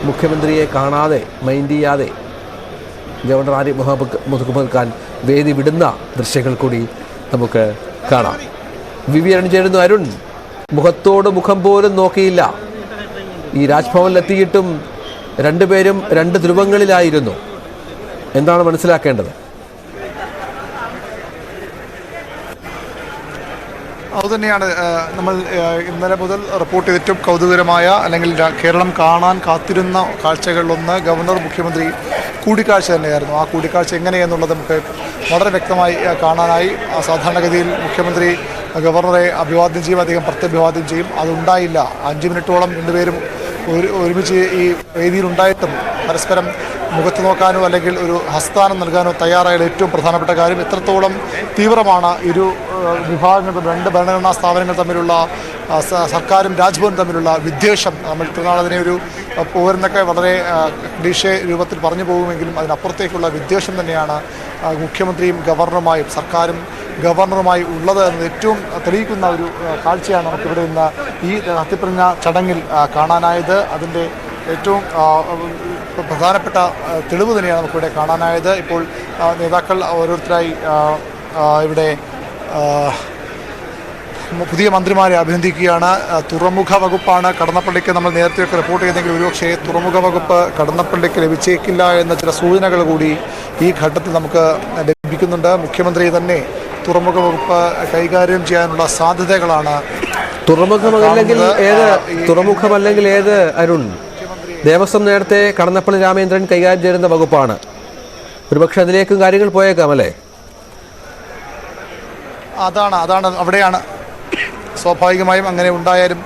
മുഖ്യമന്ത്രിയെ കാണാതെ മൈൻഡ് ചെയ്യാതെ ഗവർണർ ആരിഫ് മുഹമ്മദ് ഖാൻ വേദി വിടുന്ന ദൃശ്യങ്ങൾ കൂടി നമുക്ക് കാണാം. വിവി അണിചേരുന്നു. അരുൺ, മുഖത്തോട് മുഖം പോലും നോക്കിയില്ല. ഈ രാജ്ഭവനിലെത്തിയിട്ടും രണ്ടുപേരും രണ്ട് ധ്രുവങ്ങളിലായിരുന്നു. എന്താണ് മനസ്സിലാക്കേണ്ടത്? അതുതന്നെയാണ് നമ്മൾ ഇന്നലെ മുതൽ റിപ്പോർട്ട് ചെയ്ത ഏറ്റവും കൗതുകരമായ അല്ലെങ്കിൽ കേരളം കാണാൻ കാത്തിരുന്ന കാഴ്ചകളിലൊന്ന് ഗവർണർ മുഖ്യമന്ത്രി കൂടിക്കാഴ്ച തന്നെയായിരുന്നു. ആ കൂടിക്കാഴ്ച എങ്ങനെയെന്നുള്ളത് നമുക്ക് വളരെ വ്യക്തമായി കാണാനായി. സാധാരണഗതിയിൽ മുഖ്യമന്ത്രി ഗവർണറെ അഭിവാദ്യം ചെയ്യും, അദ്ദേഹം പ്രത്യഭിവാദ്യം ചെയ്യും. അതുണ്ടായില്ല. 5 മിനിറ്റോളം രണ്ടുപേരും ഒരുമിച്ച് ഈ വേദിയിലുണ്ടായിട്ടും പരസ്പരം മുഖത്ത് നോക്കാനോ അല്ലെങ്കിൽ ഒരു ഹസ്താനം നൽകാനോ തയ്യാറായ ഏറ്റവും പ്രധാനപ്പെട്ട കാര്യം എത്രത്തോളം തീവ്രമാണ് ഇരു വിഭാഗങ്ങളും രണ്ട് ഭരണഘടനാ സ്ഥാപനങ്ങൾ തമ്മിലുള്ള സർക്കാരും രാജ്ഭവനും തമ്മിലുള്ള വിദ്വേഷം. നമ്മൾ ഇത്രനാൾ അതിനെ ഒരു പോരെന്നൊക്കെ വളരെ ക്ലീഷേ രൂപത്തിൽ പറഞ്ഞു പോകുമെങ്കിലും അതിനപ്പുറത്തേക്കുള്ള വിദ്വേഷം തന്നെയാണ് മുഖ്യമന്ത്രിയും ഗവർണറുമായും സർക്കാരും ഗവർണറുമായി ഉള്ളത് എന്ന് ഏറ്റവും തെളിയിക്കുന്ന ഒരു കാഴ്ചയാണ് നമുക്കിവിടെ ഇന്ന് ഈ സത്യപ്രതിജ്ഞ ചടങ്ങിൽ കാണാനായത്. അതിൻ്റെ ഏറ്റവും പ്രധാനപ്പെട്ട തെളിവ് തന്നെയാണ് നമുക്കിവിടെ കാണാനായത്. ഇപ്പോൾ നേതാക്കൾ ഓരോരുത്തരായി ഇവിടെ പുതിയ മന്ത്രിമാരെ അഭിനന്ദിക്കുകയാണ്. തുറമുഖ വകുപ്പാണ് കടന്നപ്പള്ളിക്ക് നമ്മൾ നേരത്തെയൊക്കെ റിപ്പോർട്ട് ചെയ്തെങ്കിൽ ഒരുപക്ഷെ തുറമുഖ വകുപ്പ് കടന്നപ്പള്ളിക്ക് ലഭിച്ചേക്കില്ല എന്ന ചില സൂചനകൾ കൂടി ഈ ഘട്ടത്തിൽ നമുക്ക് ലഭിക്കുന്നുണ്ട്. മുഖ്യമന്ത്രി തന്നെ തുറമുഖ വകുപ്പ് കൈകാര്യം ചെയ്യാനുള്ള സാധ്യതകളാണ്. തുറമുഖമല്ലെങ്കിൽ ഏത് അരുൺ? ദേവസ്വം നേരത്തെ കടന്നപ്പള്ളി രാമേന്ദ്രൻ കൈകാര്യം ചെയ്യുന്ന വകുപ്പാണ്. ഒരുപക്ഷെ അതിലേക്കും കാര്യങ്ങൾ പോയേക്കാം അല്ലേ? അതാണ് അവിടെയാണ് സ്വാഭാവികമായും അങ്ങനെ ഉണ്ടായാലും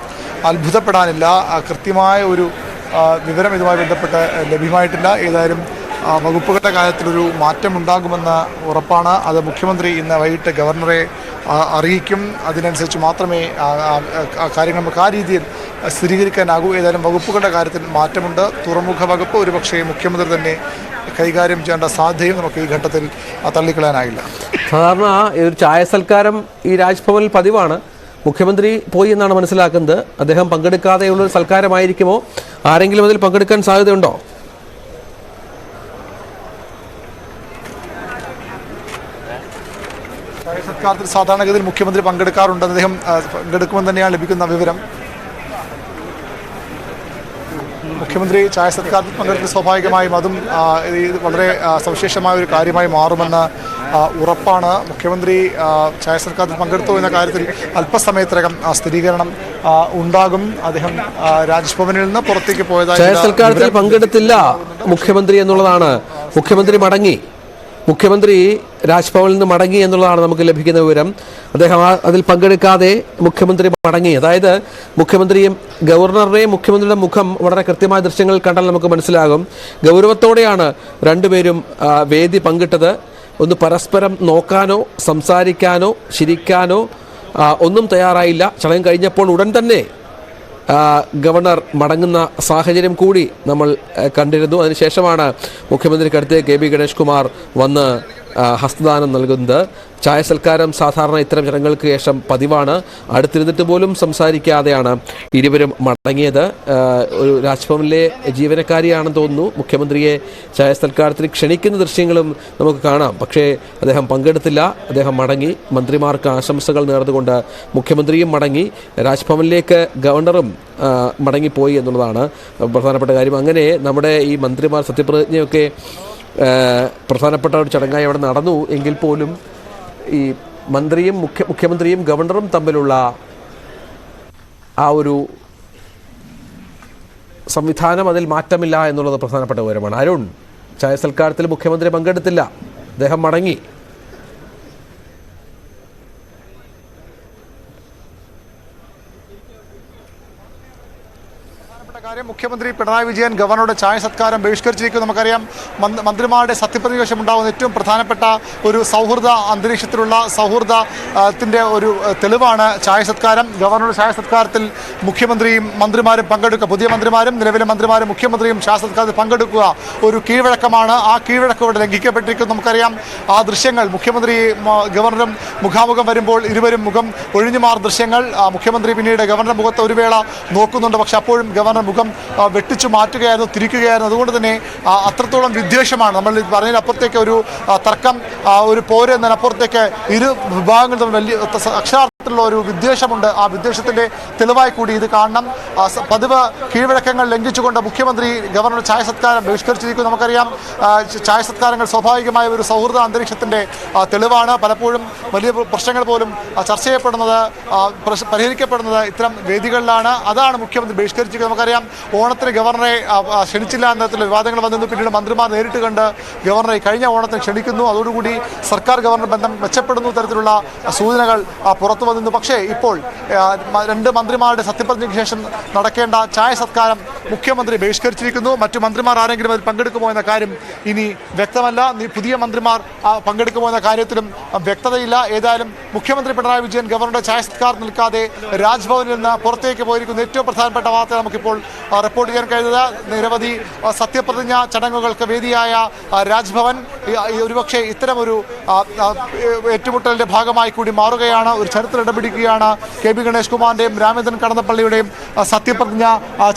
അത്ഭുതപ്പെടാനില്ല. കൃത്യമായ ഒരു വിവരം ഇതുമായി ബന്ധപ്പെട്ട് ലഭ്യമായിട്ടില്ല. ഏതായാലും വകുപ്പുകളുടെ കാര്യത്തിലൊരു മാറ്റമുണ്ടാകുമെന്ന് ഉറപ്പാണ്. അത് മുഖ്യമന്ത്രി ഇന്ന് വൈകിട്ട് ഗവർണറെ അറിയിക്കും. അതിനനുസരിച്ച് മാത്രമേ കാര്യങ്ങൾ നമുക്ക് ആ രീതിയിൽ സ്ഥിരീകരിക്കാനാകൂ. ഏതായാലും വകുപ്പുകളുടെ കാര്യത്തിൽ മാറ്റമുണ്ട്. തുറമുഖ വകുപ്പ് ഒരുപക്ഷെ മുഖ്യമന്ത്രി തന്നെ കൈകാര്യം ചെയ്യേണ്ട സാധ്യതയും നമുക്ക് ഈ ഘട്ടത്തിൽ തള്ളിക്കളയാനാകില്ല. സാധാരണ ഒരു ചായ സൽക്കാരം ഈ രാജ്ഭവനിൽ പതിവാണ്. മുഖ്യമന്ത്രി പോയി എന്നാണ് മനസ്സിലാക്കുന്നത്. അദ്ദേഹം പങ്കെടുക്കാതെയുള്ളൊരു സൽക്കാരമായിരിക്കുമോ? ആരെങ്കിലും അതിൽ പങ്കെടുക്കാൻ സാധ്യതയുണ്ടോ? ചായ സൽക്കാരത്തിൽ സാധാരണഗതിയിൽ മുഖ്യമന്ത്രി പങ്കെടുക്കാറുണ്ട്. അദ്ദേഹം പങ്കെടുക്കുമെന്ന് തന്നെയാണ് ലഭിക്കുന്ന വിവരം. മുഖ്യമന്ത്രി ചായ സൽക്കാരത്തിൽ പങ്കെടുക്കുന്ന സ്വാഭാവികമായും അതും വളരെ സവിശേഷമായ ഒരു കാര്യമായി മാറുമെന്ന് ഉറപ്പാണ്. മുഖ്യമന്ത്രി ചായ സൽക്കാരത്തിൽ പങ്കെടുത്തു എന്ന കാര്യത്തിൽ അല്പസമയത്തിനകം സ്ഥിരീകരണം ഉണ്ടാകും. അദ്ദേഹം രാജ്ഭവനിൽ നിന്ന് പുറത്തേക്ക് പോയതായി ചായ സൽക്കാരത്തിൽ പങ്കെടുത്തില്ല മുഖ്യമന്ത്രി എന്നുള്ളതാണ്. മുഖ്യമന്ത്രി രാജ്ഭവനിൽ നിന്ന് മടങ്ങി എന്നുള്ളതാണ് നമുക്ക് ലഭിക്കുന്ന വിവരം. അദ്ദേഹം അതിൽ പങ്കെടുക്കാതെ മുഖ്യമന്ത്രി മടങ്ങി. അതായത് ഗവർണറുടെയും മുഖ്യമന്ത്രിയുടെ മുഖം വളരെ കൃത്യമായ ദൃശ്യങ്ങൾ കണ്ടാൽ നമുക്ക് മനസ്സിലാകും. ഗൗരവത്തോടെയാണ് രണ്ടുപേരും വേദി പങ്കിട്ടത്. ഒന്ന് പരസ്പരം നോക്കാനോ സംസാരിക്കാനോ ചിരിക്കാനോ ഒന്നും തയ്യാറായില്ല. ചടങ്ങ് കഴിഞ്ഞപ്പോൾ ഉടൻ തന്നെ ഗവർണർ മടങ്ങുന്ന സാഹചര്യം കൂടി നമ്മൾ കണ്ടിരുന്നു. അതിനുശേഷമാണ് മുഖ്യമന്ത്രിക്കടുത്ത് കെ ബി ഗണേഷ് കുമാർ വന്ന് ഹസ്തദാനം നൽകുന്നത്. ചായ സൽക്കാരം സാധാരണ ഇത്തരം ചടങ്ങുകൾക്ക് ശേഷം പതിവാണ്. അടുത്തിരുന്നിട്ട് പോലും സംസാരിക്കാതെയാണ് ഇരുവരും മടങ്ങിയത്. ഒരു രാജ്ഭവനിലെ ജീവനക്കാരിയാണെന്ന് തോന്നുന്നു. മുഖ്യമന്ത്രിയെ ചായ സൽക്കാരത്തിന് ക്ഷണിക്കുന്ന ദൃശ്യങ്ങളും നമുക്ക് കാണാം. പക്ഷേ അദ്ദേഹം പങ്കെടുത്തില്ല. അദ്ദേഹം മടങ്ങി. മന്ത്രിമാർക്ക് ആശംസകൾ നേർന്നുകൊണ്ട് മുഖ്യമന്ത്രിയും മടങ്ങി. രാജ്ഭവനിലേക്ക് ഗവർണറും മടങ്ങിപ്പോയി എന്നുള്ളതാണ് പ്രധാനപ്പെട്ട കാര്യം. അങ്ങനെ നമ്മുടെ ഈ മന്ത്രിമാർ സത്യപ്രതിജ്ഞയൊക്കെ പ്രധാനപ്പെട്ട ഒരു ചടങ്ങായി അവിടെ നടന്നു എങ്കിൽ പോലും ഈ മുഖ്യമന്ത്രിയും ഗവർണറും തമ്മിലുള്ള ആ ഒരു സംവിധാനം, അതിൽ മാറ്റമില്ല എന്നുള്ളത് പ്രധാനപ്പെട്ട വിവരമാണ്. അരുൺ, ചായ സൽക്കാരത്തിൽ മുഖ്യമന്ത്രി പങ്കെടുത്തില്ല. അദ്ദേഹം മടങ്ങി. കാര്യം മുഖ്യമന്ത്രി പിണറായി വിജയൻ ഗവർണറുടെ ചായ സത്കാരം ബഹിഷ്കരിച്ചിരിക്കും. നമുക്കറിയാം മന്ത്രിമാരുടെ സത്യപ്രതിജ്ഞ ശേഷം ഉണ്ടാകുന്ന ഏറ്റവും പ്രധാനപ്പെട്ട ഒരു സൗഹൃദ അന്തരീക്ഷത്തിലുള്ള സൗഹൃദത്തിൻ്റെ ഒരു തെളിവാണ് ചായ സത്കാരം. ഗവർണറുടെ ചായ സത്കാരത്തിൽ മുഖ്യമന്ത്രിയും മന്ത്രിമാരും പങ്കെടുക്കുക, പുതിയ മന്ത്രിമാരും നിലവിലെ മന്ത്രിമാരും മുഖ്യമന്ത്രിയും ചായ സത്കാരത്തിൽ പങ്കെടുക്കുക ഒരു കീഴ്വഴക്കമാണ്. ആ കീഴ്വഴക്കം ഇവിടെ ലംഘിക്കപ്പെട്ടിരിക്കുന്നു. നമുക്കറിയാം ആ ദൃശ്യങ്ങൾ മുഖ്യമന്ത്രി ഗവർണറും മുഖാമുഖം വരുമ്പോൾ ഇരുവരും മുഖം ഒഴിഞ്ഞു മാറുന്ന ദൃശ്യങ്ങൾ. മുഖ്യമന്ത്രി പിന്നീട് ഗവർണർ മുഖത്ത് ഒരു വേള നോക്കുന്നുണ്ട്. പക്ഷെ അപ്പോഴും ഗവർണർ മുഖം വെട്ടിച്ചു മാറ്റുകയായിരുന്നു, തിരിക്കുകയായിരുന്നു. അതുകൊണ്ട് തന്നെ അത്രത്തോളം വിദ്വേഷമാണ്. നമ്മൾ പറഞ്ഞതിനപ്പുറത്തേക്ക് ഒരു തർക്കം, ഒരു പോര് എന്നതിനപ്പുറത്തേക്ക് ഇരു വിഭാഗങ്ങൾ തമ്മിൽ വലിയ അക്ഷരാർത്ഥത്തിലുള്ള ഒരു വിദ്വേഷമുണ്ട്. ആ വിദ്വേഷത്തിൻ്റെ തെളിവായി കൂടി ഇത് കാണണം. പതിവ് കീഴ്വഴക്കങ്ങൾ ലംഘിച്ചുകൊണ്ട് മുഖ്യമന്ത്രി ഗവർണർ ചായ സത്കാരം ബഹിഷ്കരിച്ചിരിക്കുന്നു. നമുക്കറിയാം, ചായ സത്കാരങ്ങൾ സ്വാഭാവികമായ ഒരു സൗഹൃദ അന്തരീക്ഷത്തിൻ്റെ തെളിവാണ്. പലപ്പോഴും വലിയ പ്രശ്നങ്ങൾ പോലും ചർച്ച ചെയ്യപ്പെടുന്നത്, പരിഹരിക്കപ്പെടുന്നത് ഇത്തരം വേദികളിലാണ്. അതാണ് മുഖ്യമന്ത്രി ബഹിഷ്കരിച്ചിരിക്കുന്നത്. നമുക്കറിയാം, ഓണത്തിന് ഗവർണറെ ക്ഷണിച്ചില്ല എന്ന തരത്തിലുള്ള വിവാദങ്ങൾ വന്നിരുന്നു. പിന്നീട് മന്ത്രിമാർ നേരിട്ട് കണ്ട് ഗവർണറെ കഴിഞ്ഞ ഓണത്തിന് ക്ഷണിക്കുന്നു. അതോടുകൂടി സർക്കാർ ഗവർണർ ബന്ധം മെച്ചപ്പെടുന്നു തരത്തിലുള്ള സൂചനകൾ പുറത്തു വന്നിരുന്നു. പക്ഷേ ഇപ്പോൾ രണ്ട് മന്ത്രിമാരുടെ സത്യപ്രതിജ്ഞയ്ക്ക് ശേഷം നടക്കേണ്ട ചായ സത്കാരം മുഖ്യമന്ത്രി ബഹിഷ്കരിച്ചിരിക്കുന്നു. മറ്റു മന്ത്രിമാർ ആരെങ്കിലും അതിൽ പങ്കെടുക്കുമോ എന്ന കാര്യം ഇനി വ്യക്തമല്ല. പുതിയ മന്ത്രിമാർ പങ്കെടുക്കുമോ എന്ന കാര്യത്തിലും വ്യക്തതയില്ല. ഏതായാലും മുഖ്യമന്ത്രി പിണറായി വിജയൻ ഗവർണറുടെ ചായ സത്കാരം നിൽക്കാതെ രാജ്ഭവനിൽ നിന്ന് പുറത്തേക്ക് പോയിരിക്കുന്നു. ഏറ്റവും പ്രധാനപ്പെട്ട വാർത്ത നമുക്കിപ്പോൾ റിപ്പോർട്ട് ചെയ്യാൻ കഴിയുന്നത്, നിരവധി സത്യപ്രതിജ്ഞ ചടങ്ങുകൾക്ക് വേദിയായ രാജ്ഭവൻ ഒരുപക്ഷെ ഇത്തരമൊരു ഏറ്റുമുട്ടലിൻ്റെ ഭാഗമായി കൂടി മാറുകയാണ്. ഒരു ചരിത്രം ഇടപിടിക്കുകയാണ്. കെ.ബി. ഗണേഷ് കുമാറിൻ്റെയും രാമചന്ദ്രൻ കടന്നപ്പള്ളിയുടെയും സത്യപ്രതിജ്ഞ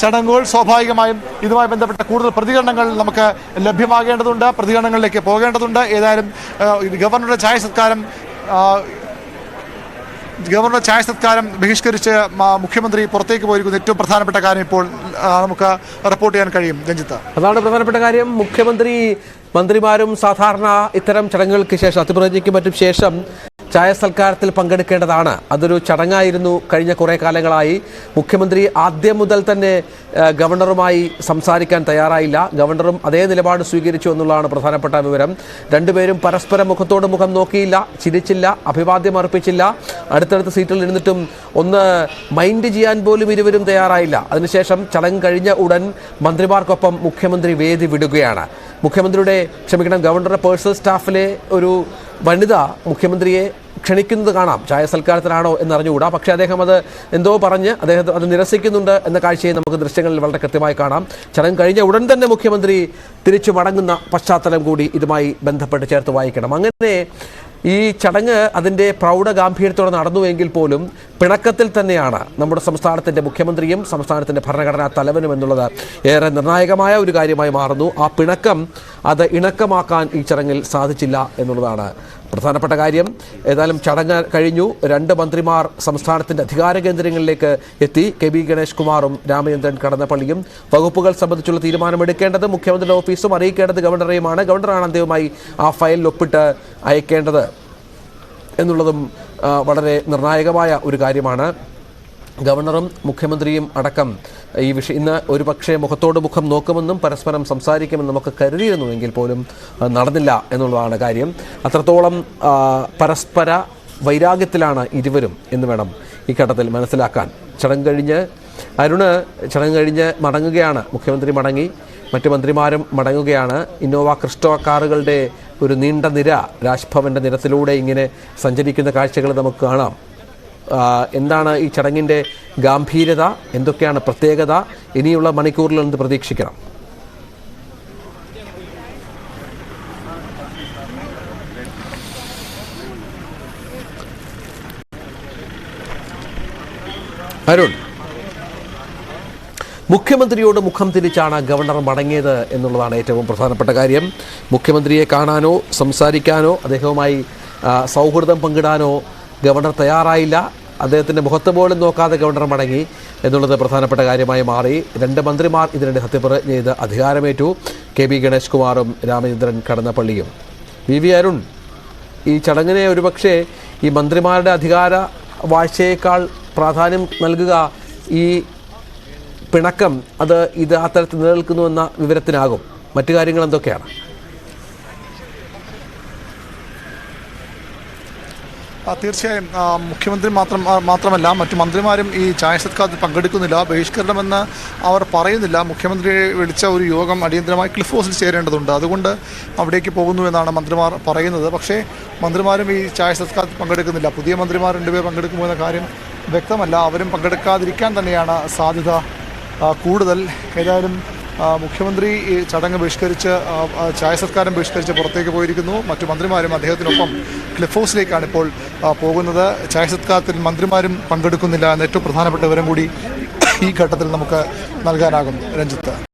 ചടങ്ങുകൾ. സ്വാഭാവികമായും ഇതുമായി ബന്ധപ്പെട്ട കൂടുതൽ പ്രതികരണങ്ങൾ നമുക്ക് ലഭ്യമാകേണ്ടതുണ്ട്, പ്രതികരണങ്ങളിലേക്ക് പോകേണ്ടതുണ്ട്. ഏതായാലും ഗവർണറുടെ ചായ സത്കാരം ബഹിഷ്കരിച്ച് മുഖ്യമന്ത്രി പുറത്തേക്ക് പോയിരിക്കുന്ന ഏറ്റവും പ്രധാനപ്പെട്ട കാര്യം ഇപ്പോൾ നമുക്ക് റിപ്പോർട്ട് ചെയ്യാൻ കഴിയും. രഞ്ജിത്ത്, അതാണ് പ്രധാനപ്പെട്ട കാര്യം. മന്ത്രിമാരും സാധാരണ ഇത്തരം ചടങ്ങുകൾക്ക് ശേഷം, സത്യപ്രതിജ്ഞയ്ക്ക് മറ്റും ശേഷം ചായ സൽക്കാരത്തിൽ പങ്കെടുക്കേണ്ടതാണ്. അതൊരു ചടങ്ങായിരുന്നു കഴിഞ്ഞ കുറേ കാലങ്ങളായി. മുഖ്യമന്ത്രി ആദ്യം മുതൽ തന്നെ ഗവർണറുമായി സംസാരിക്കാൻ തയ്യാറായില്ല. ഗവർണറും അതേ നിലപാട് സ്വീകരിച്ചു എന്നുള്ളതാണ് പ്രധാനപ്പെട്ട വിവരം. രണ്ടുപേരും പരസ്പരം മുഖത്തോട് മുഖം നോക്കിയില്ല, ചിരിച്ചില്ല, അഭിവാദ്യം അർപ്പിച്ചില്ല. അടുത്തടുത്ത സീറ്റിൽ ഇരുന്നിട്ടും ഒന്ന് മൈൻഡ് ചെയ്യാൻ പോലും ഇരുവരും തയ്യാറായില്ല. അതിനുശേഷം ചടങ്ങ് കഴിഞ്ഞ ഉടൻ മന്ത്രിമാർക്കൊപ്പം മുഖ്യമന്ത്രി വേദി വിടുകയാണ്. ഗവർണറുടെ പേഴ്സണൽ സ്റ്റാഫിലെ ഒരു വനിത മുഖ്യമന്ത്രിയെ ക്ഷണിക്കുന്നത് കാണാം. ചായ സൽക്കാരത്തിനാണോ എന്നറിഞ്ഞുകൂടാ. പക്ഷേ അദ്ദേഹം അത് എന്തോ പറഞ്ഞ് അദ്ദേഹം അത് നിരസിക്കുന്നുണ്ട് എന്ന കാഴ്ചയെ നമുക്ക് ദൃശ്യങ്ങളിൽ വളരെ കൃത്യമായി കാണാം. ചടങ്ങ് കഴിഞ്ഞ ഉടൻ തന്നെ മുഖ്യമന്ത്രി തിരിച്ചു മടങ്ങുന്ന പശ്ചാത്തലം കൂടി ഇതുമായി ബന്ധപ്പെട്ട് ചേർത്ത് വായിക്കണം. അങ്ങനെ ഈ ചടങ്ങ് അതിൻ്റെ പ്രൗഢഗാംഭീര്യത്തോടെ നടന്നുവെങ്കിൽ പോലും പിണക്കത്തിൽ തന്നെയാണ് നമ്മുടെ സംസ്ഥാനത്തിൻ്റെ മുഖ്യമന്ത്രിയും സംസ്ഥാനത്തിൻ്റെ ഭരണഘടനാ തലവനും എന്നുള്ളത് ഏറെ നിർണായകമായ ഒരു കാര്യമായി മാറുന്നു. ആ പിണക്കം അത് ഇണക്കമാക്കാൻ ഈ ചടങ്ങിൽ സാധിച്ചില്ല എന്നുള്ളതാണ് പ്രധാനപ്പെട്ട കാര്യം. ഏതായാലും ചടങ്ങ് കഴിഞ്ഞു. രണ്ട് മന്ത്രിമാർ സംസ്ഥാനത്തിൻ്റെ അധികാര കേന്ദ്രങ്ങളിലേക്ക് എത്തി. കെ.ബി. ഗണേഷ് കുമാറും രാമചന്ദ്രൻ കടന്നപ്പള്ളിയും. വകുപ്പുകൾ സംബന്ധിച്ചുള്ള തീരുമാനമെടുക്കേണ്ടത് മുഖ്യമന്ത്രിയുടെ ഓഫീസും അറിയിക്കേണ്ടത് ഗവർണറെയുമാണ്. ഗവർണറാണ് അന്തിമമായി ആ ഫയലിൽ ഒപ്പിട്ട് അയക്കേണ്ടത് എന്നുള്ളതും വളരെ നിർണായകമായ ഒരു കാര്യമാണ്. ഗവർണറും മുഖ്യമന്ത്രിയും അടക്കം ഈ വിഷയം ഇന്ന് ഒരുപക്ഷെ മുഖത്തോട് മുഖം നോക്കുമെന്നും പരസ്പരം സംസാരിക്കുമെന്നും നമുക്ക് കരുതിയിരുന്നുവെങ്കിൽ പോലും നടന്നില്ല എന്നുള്ളതാണ് കാര്യം. അത്രത്തോളം പരസ്പര വൈരാഗ്യത്തിലാണ് ഇരുവരും എന്ന് വേണം ഈ ഘട്ടത്തിൽ മനസ്സിലാക്കാൻ. ചടങ്ങ് കഴിഞ്ഞ് മടങ്ങുകയാണ്. മുഖ്യമന്ത്രി മടങ്ങി, മറ്റു മന്ത്രിമാരും മടങ്ങുകയാണ്. ഇന്നോവ ക്രിസ്റ്റോ കാറുകളുടെ ഒരു നീണ്ട നിര രാജ്ഭവൻ്റെ നിരത്തിലൂടെ ഇങ്ങനെ സഞ്ചരിക്കുന്ന കാഴ്ചകൾ നമുക്ക് കാണാം. എന്താണ് ഈ ചടങ്ങിൻ്റെ ഗാംഭീര്യത, എന്തൊക്കെയാണ് പ്രത്യേകത, ഇനിയുള്ള മണിക്കൂറിൽ എന്ത് പ്രതീക്ഷിക്കണം? അരുൺ, മുഖ്യമന്ത്രിയോട് മുഖം തിരിച്ചാണ് ഗവർണർ മടങ്ങിയത് എന്നുള്ളതാണ് ഏറ്റവും പ്രധാനപ്പെട്ട കാര്യം. മുഖ്യമന്ത്രിയെ കാണാനോ സംസാരിക്കാനോ അദ്ദേഹവുമായി സൗഹൃദം പങ്കിടാനോ ഗവർണർ തയ്യാറായില്ല. അദ്ദേഹത്തിൻ്റെ മുഖത്ത് പോലും നോക്കാതെ ഗവർണർ മടങ്ങി എന്നുള്ളത് പ്രധാനപ്പെട്ട കാര്യമായി മാറി. രണ്ട് മന്ത്രിമാർ ഇതിനിടെ സത്യപ്രതിജ്ഞ ചെയ്ത് അധികാരമേറ്റു. കെ.ബി. ഗണേഷ് കുമാറും രാമചന്ദ്രൻ കടന്നപ്പള്ളിയും. വി അരുൺ, ഈ ചടങ്ങിനെ ഒരുപക്ഷെ ഈ മന്ത്രിമാരുടെ അധികാര വാഴ്ചയേക്കാൾ പ്രാധാന്യം നൽകുക ഈ പിണക്കം ഇത് ആ തരത്തിൽ നിലനിൽക്കുന്നുവെന്ന വിവരത്തിനാകും. മറ്റു കാര്യങ്ങൾ എന്തൊക്കെയാണ്? തീർച്ചയായും മുഖ്യമന്ത്രി മാത്രമല്ല മറ്റു മന്ത്രിമാരും ഈ ചായ സത്കാരത്തിൽ പങ്കെടുക്കുന്നില്ല. ബഹിഷ്കരണമെന്ന് അവർ പറയുന്നില്ല. മുഖ്യമന്ത്രിയെ വിളിച്ച ഒരു യോഗം അടിയന്തരമായി ക്ലിഫ് ഹൗസിൽ ചേരേണ്ടതുണ്ട്, അതുകൊണ്ട് അവിടേക്ക് പോകുന്നു എന്നാണ് മന്ത്രിമാർ പറയുന്നത്. പക്ഷേ മന്ത്രിമാരും ഈ ചായ സത്കാരത്തിൽ പങ്കെടുക്കുന്നില്ല. പുതിയ മന്ത്രിമാർ 2 പേർ പങ്കെടുക്കുമോ എന്ന കാര്യം വ്യക്തമല്ല. അവരും പങ്കെടുക്കാതിരിക്കാൻ തന്നെയാണ് സാധ്യത കൂടുതൽ. ഏതായാലും മുഖ്യമന്ത്രി ഈ ചടങ്ങ് ബഹിഷ്കരിച്ച് ചായ സത്കാരം ബഹിഷ്കരിച്ച് പുറത്തേക്ക് പോയിരിക്കുന്നു. മറ്റു മന്ത്രിമാരും അദ്ദേഹത്തിനൊപ്പം ക്ലിഫ് ഹൗസിലേക്കാണ് ഇപ്പോൾ പോകുന്നത്. ചായ സത്കാരത്തിൽ മന്ത്രിമാരും പങ്കെടുക്കുന്നില്ല എന്ന ഏറ്റവും പ്രധാനപ്പെട്ട വിവരം കൂടി ഈ ഘട്ടത്തിൽ നമുക്ക് നൽകാനാകും രഞ്ജിത്ത്.